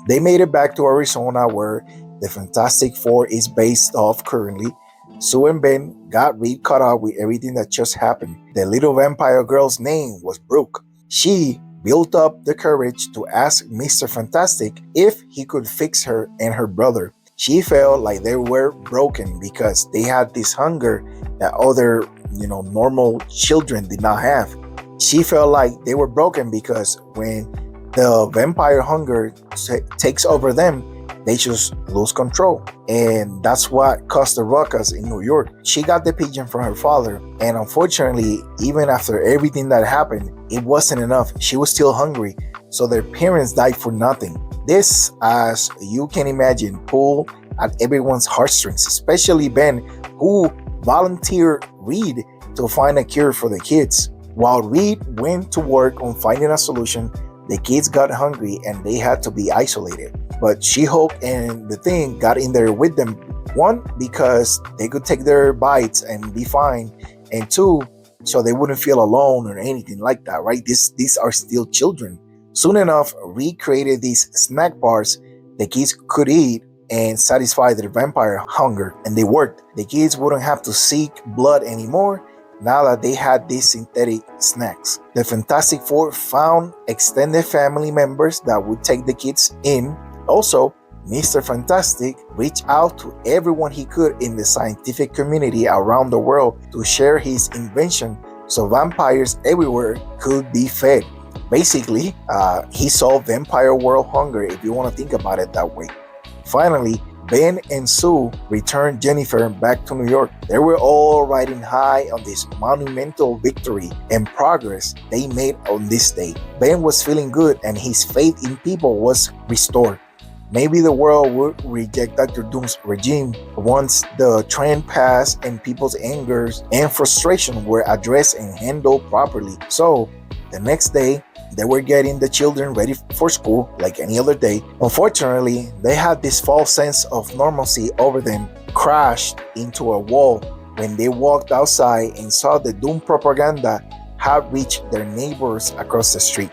They made it back to Arizona where the Fantastic Four is based off currently. Sue and Ben got Reed caught up with everything that just happened. The little vampire girl's name was Brooke. She built up the courage to ask Mr. Fantastic if he could fix her and her brother. She felt like they were broken because they had this hunger that other, normal children did not have. She felt like they were broken because when the vampire hunger takes over them, they just lose control. And that's what caused the ruckus in New York. She got the pigeon from her father, and unfortunately, even after everything that happened, it wasn't enough. She was still hungry, so their parents died for nothing. This, as you can imagine, pulled at everyone's heartstrings, especially Ben, who volunteered Reed to find a cure for the kids. While Reed went to work on finding a solution, the kids got hungry and they had to be isolated. But She-Hulk and the Thing got in there with them. One, because they could take their bites and be fine. And two, so they wouldn't feel alone or anything like that, right? These are still children. Soon enough, Reed created these snack bars the kids could eat and satisfy their vampire hunger. And they worked. The kids wouldn't have to seek blood anymore now that they had these synthetic snacks. The Fantastic Four found extended family members that would take the kids in. Also, Mr. Fantastic reached out to everyone he could in the scientific community around the world to share his invention so vampires everywhere could be fed. Basically, he solved vampire world hunger, if you want to think about it that way. Finally, Ben and Sue returned Jennifer back to New York. They were all riding high on this monumental victory and progress they made on this day. Ben was feeling good and his faith in people was restored. Maybe the world would reject Dr. Doom's regime once the trend passed and people's angers and frustration were addressed and handled properly. So, the next day, they were getting the children ready for school like any other day. Unfortunately, they had this false sense of normalcy over them crashed into a wall when they walked outside and saw the Doom propaganda had reached their neighbors across the street.